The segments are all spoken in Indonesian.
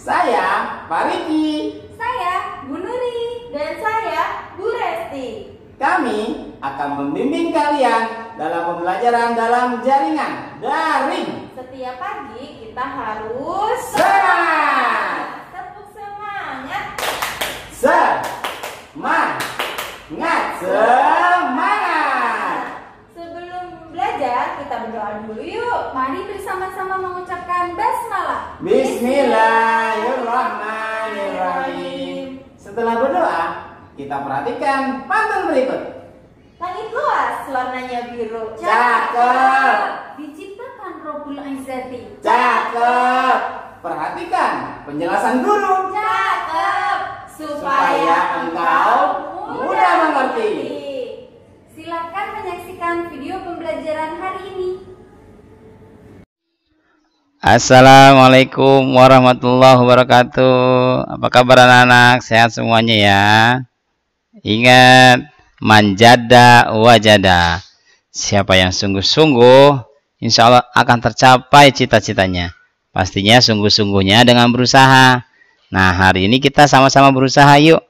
Saya Pak Riki. Saya Bu Nuri. Dan saya Bu Resti. Kami akan membimbing kalian dalam pembelajaran dalam jaringan daring. Setiap pagi kita harus Semangat! tepuk semangat. Semangat! Sebelum belajar kita berdoa dulu yuk. Mari bersama-sama mengucapkan basmalah. Bismillahirrahmanirrahim. Setelah berdoa, kita perhatikan pantun berikut. Langit luas, warnanya biru. Cakep. Diciptakan Rabbul Izzati. Cakep. Perhatikan penjelasan guru. Cakep. Supaya engkau mudah mengerti. Silakan menyaksikan video pembelajaran hari ini. Assalamualaikum warahmatullahi wabarakatuh. Apa kabar anak-anak? Sehat semuanya ya. Ingat, manjada wajada. Siapa yang sungguh-sungguh, insya Allah akan tercapai cita-citanya. Pastinya sungguh-sungguhnya dengan berusaha. Nah, hari ini kita sama-sama berusaha yuk.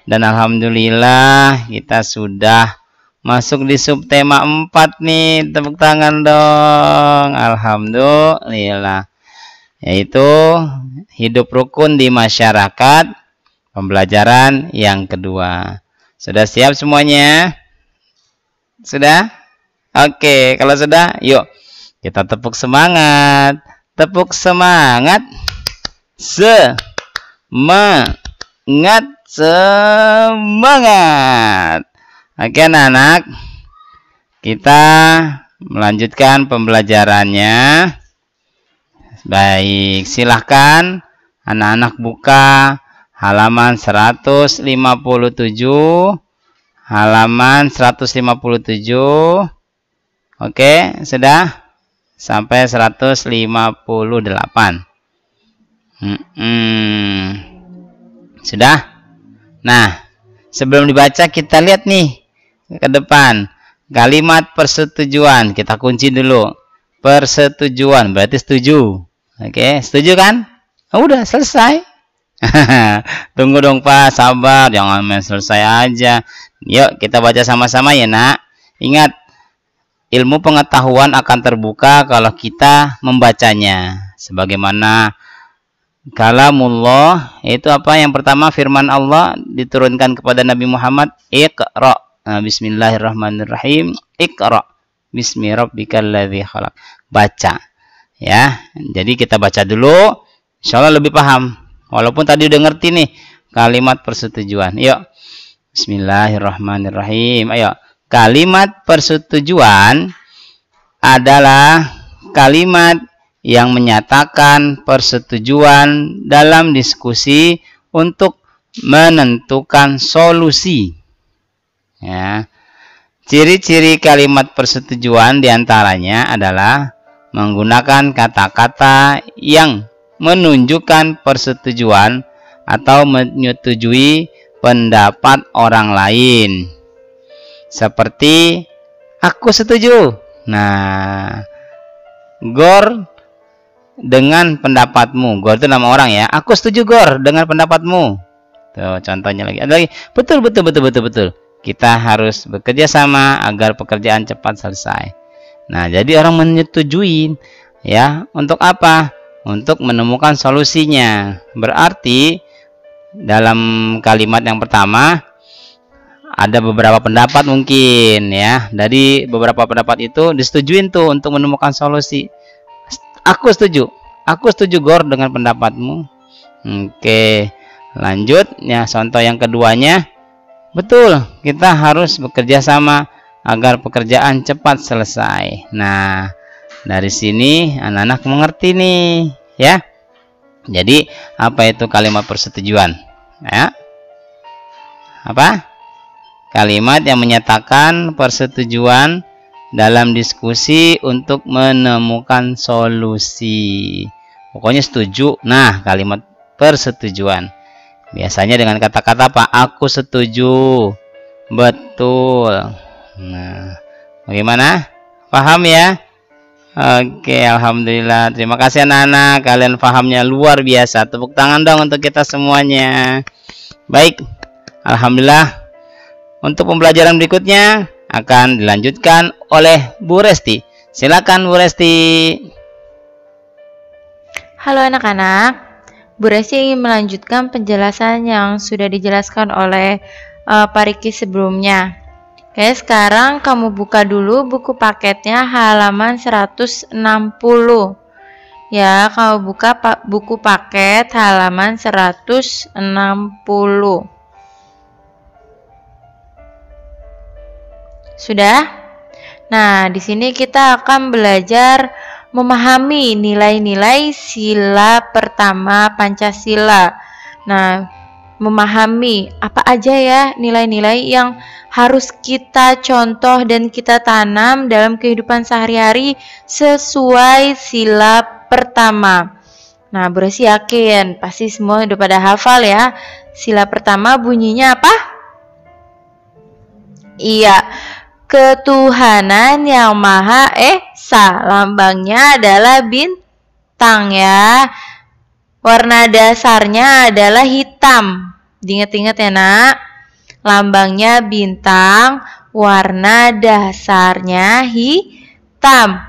Dan alhamdulillah kita sudah masuk di subtema 4 nih. Tepuk tangan dong. Alhamdulillah. Yaitu hidup rukun di masyarakat, pembelajaran yang kedua. Sudah siap semuanya? Sudah? Oke, kalau sudah, yuk kita tepuk semangat. Tepuk semangat. Semangat. Oke anak-anak, kita melanjutkan pembelajarannya. Baik, silahkan anak-anak buka halaman 157. Halaman 157. Oke, sudah? Sampai 158. Sudah? Nah, sebelum dibaca kita lihat nih ke depan. Kalimat persetujuan kita kunci dulu. Persetujuan berarti setuju. Oke, setuju kan? Udah selesai. Tunggu dong Pak, sabar, jangan main selesai aja. Yuk kita baca sama-sama ya nak. Ingat, ilmu pengetahuan akan terbuka kalau kita membacanya. Sebagaimana kalamullah, itu apa? Yang pertama firman Allah diturunkan kepada Nabi Muhammad, Iqra. Nah, bismillahirrahmanirrahim. Iqra bismi rabbikal ladzi khalaq. Baca. Ya. Jadi kita baca dulu, insyaallah lebih paham. Walaupun tadi udah ngerti nih kalimat persetujuan. Yuk. Bismillahirrahmanirrahim. Ayo. Kalimat persetujuan adalah kalimat yang menyatakan persetujuan dalam diskusi untuk menentukan solusi. Ya. Ciri-ciri kalimat persetujuan diantaranya adalah menggunakan kata-kata yang menunjukkan persetujuan atau menyetujui pendapat orang lain. Seperti aku setuju. Nah, Gor dengan pendapatmu. Gor itu nama orang ya. Aku setuju Gor dengan pendapatmu. Tuh contohnya lagi. Ada lagi. Betul. Kita harus bekerja sama agar pekerjaan cepat selesai. Nah, jadi orang menyetujui ya, untuk apa? Untuk menemukan solusinya. Berarti dalam kalimat yang pertama ada beberapa pendapat mungkin ya. Dari beberapa pendapat itu disetujuin tuh untuk menemukan solusi. Aku setuju Gor dengan pendapatmu. Oke, lanjut ya. Contoh yang keduanya, betul, kita harus bekerja sama agar pekerjaan cepat selesai. Nah, dari sini anak-anak mengerti nih ya. Jadi apa itu kalimat persetujuan ya? Apa? Kalimat yang menyatakan persetujuan dalam diskusi untuk menemukan solusi. Pokoknya setuju. Nah, kalimat persetujuan biasanya dengan kata-kata apa? Aku setuju. Betul. Nah, bagaimana? Paham ya? Oke, alhamdulillah. Terima kasih anak-anak, kalian pahamnya luar biasa. Tepuk tangan dong untuk kita semuanya. Baik, alhamdulillah. Untuk pembelajaran berikutnya akan dilanjutkan oleh Bu Resti. Silakan Bu Resti. Halo anak-anak, Bu Resti ingin melanjutkan penjelasan yang sudah dijelaskan oleh Pak Riki sebelumnya. Oke, sekarang kamu buka dulu buku paketnya halaman 160. Ya, kamu buka buku paket halaman 160. Sudah? Nah, di sini kita akan belajar memahami nilai-nilai sila pertama Pancasila. Nah, memahami apa aja ya nilai-nilai yang harus kita contoh dan kita tanam dalam kehidupan sehari-hari sesuai sila pertama. Nah, Bu Resti yakin pasti semua udah pada hafal ya. Sila pertama bunyinya apa? Iya, ketuhanan yang Maha Esa. Lambangnya adalah bintang ya. Warna dasarnya adalah hitam. Diingat-ingat ya nak. Lambangnya bintang, warna dasarnya hitam.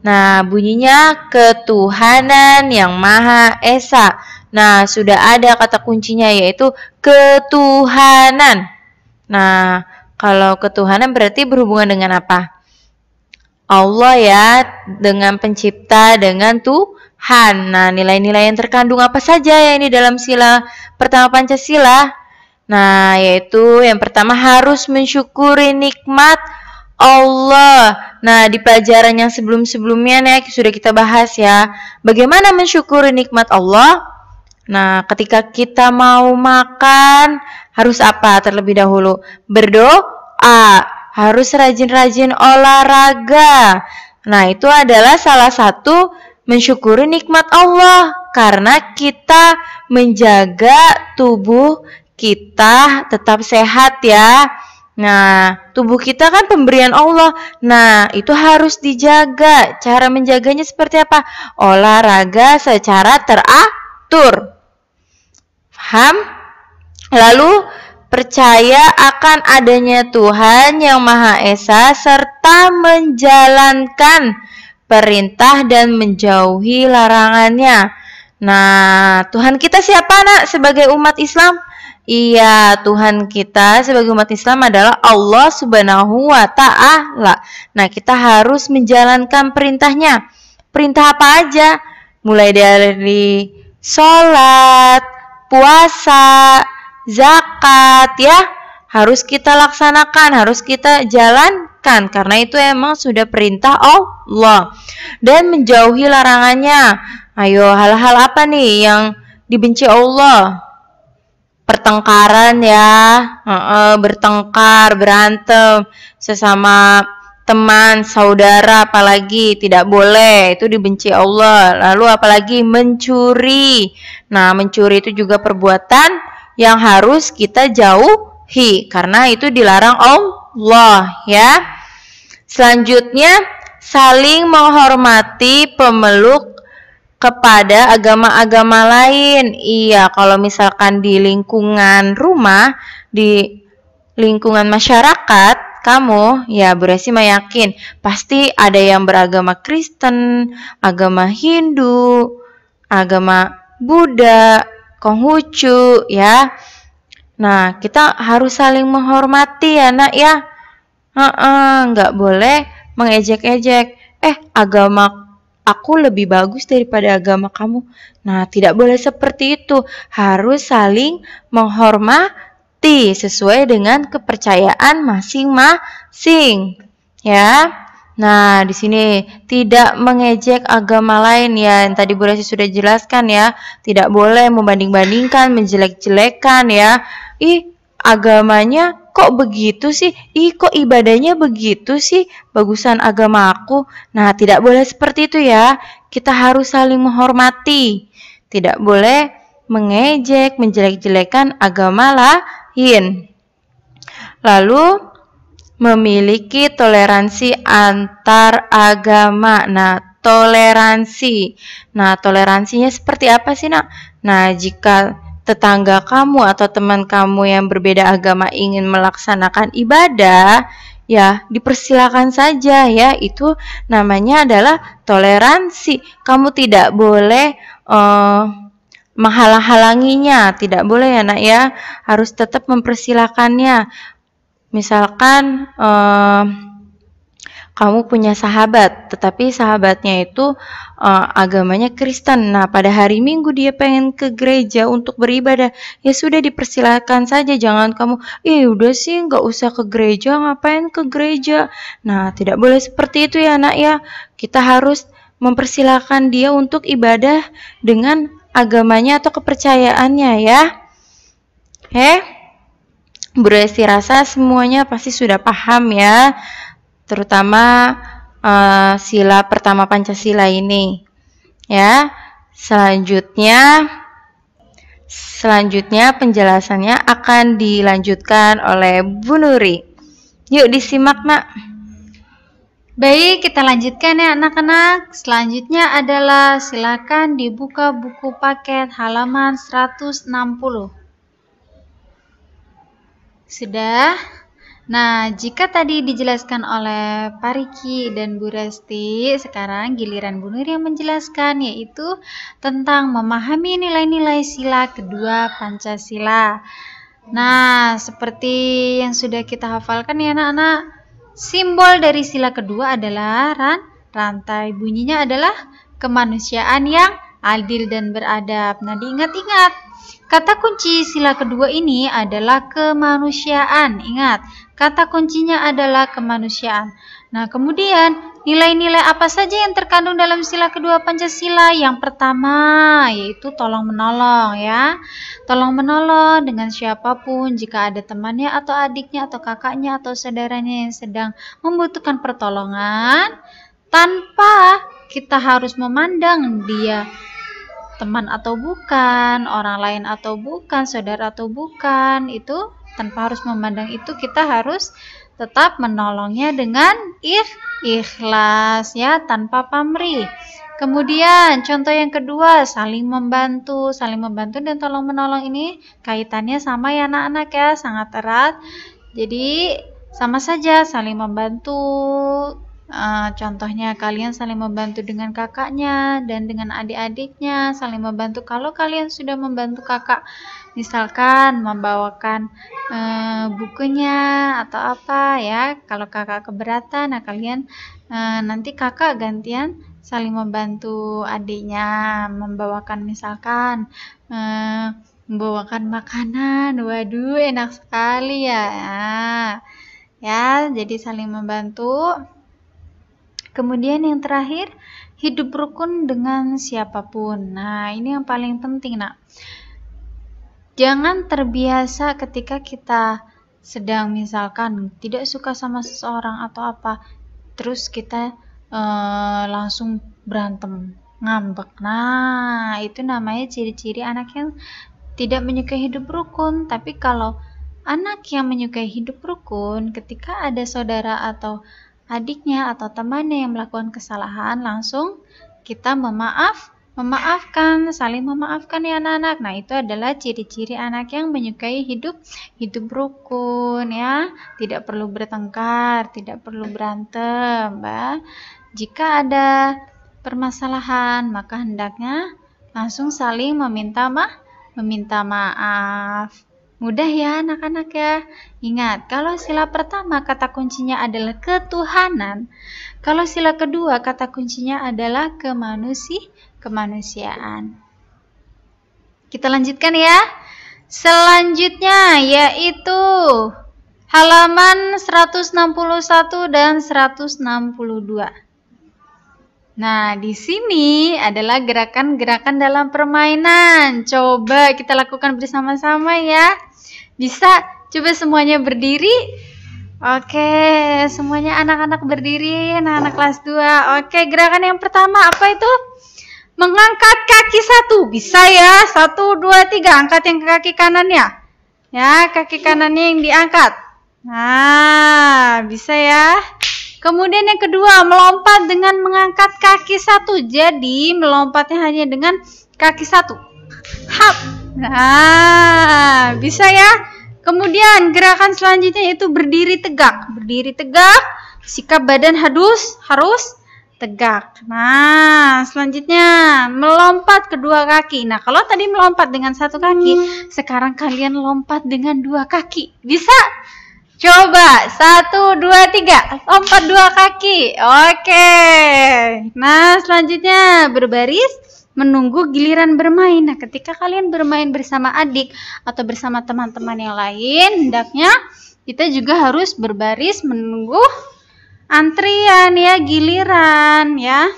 Nah, bunyinya ketuhanan yang Maha Esa. Nah, sudah ada kata kuncinya yaitu ketuhanan. Nah, kalau ketuhanan berarti berhubungan dengan apa? Allah ya, dengan pencipta, dengan Tuhan. Nah, nilai-nilai yang terkandung apa saja ya ini dalam sila pertama Pancasila? Nah, yaitu yang pertama harus mensyukuri nikmat Allah. Nah, di pelajaran yang sebelum-sebelumnya nih sudah kita bahas ya. Bagaimana mensyukuri nikmat Allah? Nah, ketika kita mau makan, harus apa terlebih dahulu? Berdoa. Harus rajin-rajin olahraga. Nah, itu adalah salah satu mensyukuri nikmat Allah. Karena kita menjaga tubuh kita tetap sehat ya. Nah, tubuh kita kan pemberian Allah. Nah, itu harus dijaga. Cara menjaganya seperti apa? Olahraga secara teratur. Paham? Lalu percaya akan adanya Tuhan yang Maha Esa serta menjalankan perintah dan menjauhi larangannya. Nah, Tuhan kita siapa nak sebagai umat Islam? Iya, Tuhan kita sebagai umat Islam adalah Allah Subhanahu wa Ta'ala. Nah, kita harus menjalankan perintahnya. Perintah apa aja? Mulai dari sholat, puasa, zakat ya. Harus kita laksanakan, harus kita jalankan. Karena itu emang sudah perintah Allah. Dan menjauhi larangannya. Ayo, hal-hal apa nih yang dibenci Allah? Pertengkaran ya, bertengkar, berantem sesama teman, saudara, apalagi tidak boleh, itu dibenci Allah. Lalu apalagi mencuri. Nah, mencuri itu juga perbuatan yang harus kita jauhi karena itu dilarang Allah ya. Selanjutnya, saling menghormati pemeluk kepada agama-agama lain. Iya, kalau misalkan di lingkungan rumah, di lingkungan masyarakat, kamu, ya Bu Resti yakin, pasti ada yang beragama Kristen, agama Hindu, agama Buddha, Konghucu, ya. Nah, kita harus saling menghormati ya nak ya. Nggak boleh mengejek-ejek. Agama aku lebih bagus daripada agama kamu. Nah, tidak boleh seperti itu. Harus saling menghormati sesuai dengan kepercayaan masing-masing. Ya. Nah, di sini tidak mengejek agama lain ya. Yang tadi Bu Resti sudah jelaskan ya. Tidak boleh membanding-bandingkan, menjelek-jelekan ya. Agamanya kok begitu sih? Kok ibadahnya begitu sih? Bagusan agama aku. Nah, tidak boleh seperti itu ya. Kita harus saling menghormati. Tidak boleh mengejek, menjelek-jelekan agama lain. Lalu, memiliki toleransi antar agama. Nah, toleransi. Nah, toleransinya seperti apa sih, Nak? Nah, jika tetangga kamu atau teman kamu yang berbeda agama ingin melaksanakan ibadah, ya dipersilakan saja ya. Itu namanya adalah toleransi. Kamu tidak boleh menghalang-halanginya, tidak boleh ya Nak ya. Harus tetap mempersilakannya. Misalkan kamu punya sahabat, tetapi sahabatnya itu agamanya Kristen. Nah, pada hari Minggu dia pengen ke gereja untuk beribadah. Ya sudah, dipersilakan saja. Jangan kamu, udah sih nggak usah ke gereja, ngapain ke gereja. Nah, tidak boleh seperti itu ya Nak ya. Kita harus mempersilakan dia untuk ibadah dengan agamanya atau kepercayaannya ya. Bu Resti rasa semuanya pasti sudah paham ya. Terutama sila pertama Pancasila ini ya. Selanjutnya penjelasannya akan dilanjutkan oleh Bu Nuri. Yuk disimak Nak. Baik, kita lanjutkan ya anak-anak. Selanjutnya adalah silakan dibuka buku paket halaman 160. Sudah? Nah, jika tadi dijelaskan oleh Pak Riki dan Bu Resti, sekarang giliran Bu Nuri yang menjelaskan, yaitu tentang memahami nilai-nilai sila kedua Pancasila. Nah, seperti yang sudah kita hafalkan ya anak-anak, simbol dari sila kedua adalah rantai. Bunyinya adalah kemanusiaan yang adil dan beradab. Nah, diingat-ingat, kata kunci sila kedua ini adalah kemanusiaan. Ingat, kata kuncinya adalah kemanusiaan. Nah, kemudian nilai-nilai apa saja yang terkandung dalam sila kedua Pancasila? Yang pertama yaitu tolong menolong ya. Tolong menolong dengan siapapun jika ada temannya atau adiknya atau kakaknya atau saudaranya yang sedang membutuhkan pertolongan, tanpa kita harus memandang dia teman atau bukan, orang lain atau bukan, saudara atau bukan, itu tanpa harus memandang itu, kita harus tetap menolongnya dengan ikhlas ya, tanpa pamrih. Kemudian contoh yang kedua, saling membantu. Saling membantu dan tolong menolong ini kaitannya sama ya anak-anak ya, sangat erat. Jadi sama saja saling membantu. Contohnya kalian saling membantu dengan kakaknya dan dengan adik-adiknya, saling membantu. Kalau kalian sudah membantu kakak, misalkan membawakan bukunya atau apa ya, kalau kakak keberatan, nah kalian nanti kakak gantian saling membantu adiknya membawakan, misalkan membawakan makanan. Waduh, enak sekali ya. Ya, jadi saling membantu. Kemudian yang terakhir, hidup rukun dengan siapapun. Nah, ini yang paling penting, Nak. Jangan terbiasa ketika kita sedang misalkan tidak suka sama seseorang atau apa, terus kita langsung berantem, ngambek. Nah, itu namanya ciri-ciri anak yang tidak menyukai hidup rukun. Tapi kalau anak yang menyukai hidup rukun, ketika ada saudara atau adiknya atau temannya yang melakukan kesalahan, langsung kita memaafkan, saling memaafkan ya anak-anak. Nah, itu adalah ciri-ciri anak yang menyukai hidup rukun ya. Tidak perlu bertengkar, tidak perlu berantem, Mbak. Jika ada permasalahan, maka hendaknya langsung saling meminta maaf. Mudah ya anak-anak ya. Ingat, kalau sila pertama kata kuncinya adalah ketuhanan. Kalau sila kedua kata kuncinya adalah kemanusiaan. Kita lanjutkan ya. Selanjutnya yaitu halaman 161 dan 162. Nah, di sini adalah gerakan-gerakan dalam permainan. Coba kita lakukan bersama-sama ya. Bisa coba semuanya berdiri. Oke, semuanya anak-anak berdiri, anak-anak kelas 2. Oke, gerakan yang pertama apa itu? Mengangkat kaki satu. Bisa ya, 1, 2, 3. Angkat yang kaki kanannya. Ya, kaki kanannya yang diangkat. Nah, bisa ya. Kemudian yang kedua, melompat dengan mengangkat kaki satu. Jadi melompatnya hanya dengan kaki satu. Hap. Nah, bisa ya. Kemudian gerakan selanjutnya yaitu berdiri tegak. Berdiri tegak, sikap badan harus tegak. Nah, selanjutnya melompat kedua kaki. Nah, kalau tadi melompat dengan satu kaki, sekarang kalian lompat dengan dua kaki. Bisa? Coba, 1, 2, 3. Lompat dua kaki. Oke. Nah, selanjutnya berbaris menunggu giliran bermain. Nah, ketika kalian bermain bersama adik atau bersama teman-teman yang lain, hendaknya kita juga harus berbaris menunggu antrian ya, giliran ya.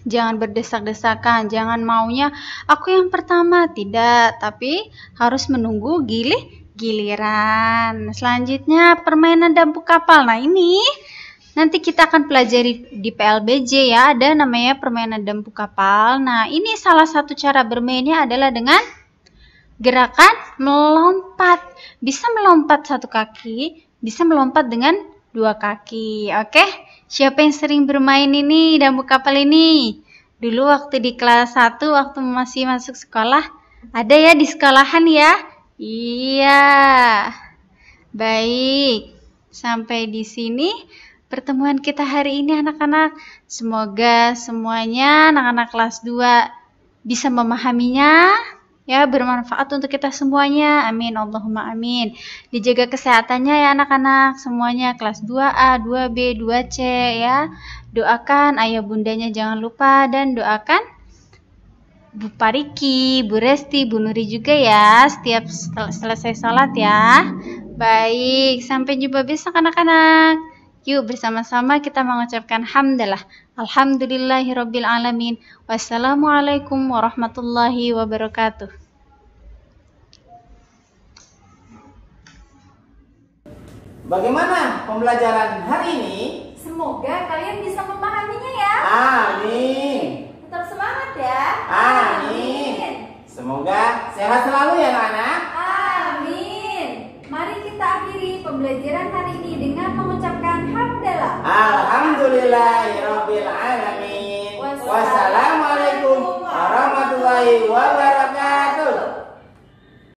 Jangan berdesak-desakan, jangan maunya aku yang pertama, tidak, tapi harus menunggu giliran. Selanjutnya permainan dampu kapal. Nah, ini nanti kita akan pelajari di PLBJ ya, ada namanya permainan dampu kapal. Nah, ini salah satu cara bermainnya adalah dengan gerakan melompat. Bisa melompat satu kaki, bisa melompat dengan dua kaki. Oke, siapa yang sering bermain ini dampu kapal ini? Dulu waktu di kelas 1, waktu masih masuk sekolah, ada ya di sekolahan ya? Iya. Baik, sampai di sini pertemuan kita hari ini anak-anak. Semoga semuanya anak-anak kelas 2 bisa memahaminya ya, bermanfaat untuk kita semuanya. Amin, Allahumma amin. Dijaga kesehatannya ya anak-anak semuanya, kelas 2A, 2B, 2C ya. Doakan ayah bundanya jangan lupa, dan doakan Bu Pariki, Bu Resti, Bu Nuri juga ya setiap selesai sholat ya. Baik, sampai jumpa besok anak-anak. Yuk bersama-sama kita mengucapkan hamdalah. Alhamdulillahirabbil alamin. Wassalamualaikum warahmatullahi wabarakatuh. Bagaimana pembelajaran hari ini? Semoga kalian bisa memahaminya ya. Amin. Tetap semangat ya. Amin. Semoga sehat selalu ya anak-anak. Amin. Mari kita akhiri pembelajaran hari ini dengan mengucapkan hamdalah. Alhamdulillahirabbil alamin. Wassalamualaikum warahmatullahi wabarakatuh.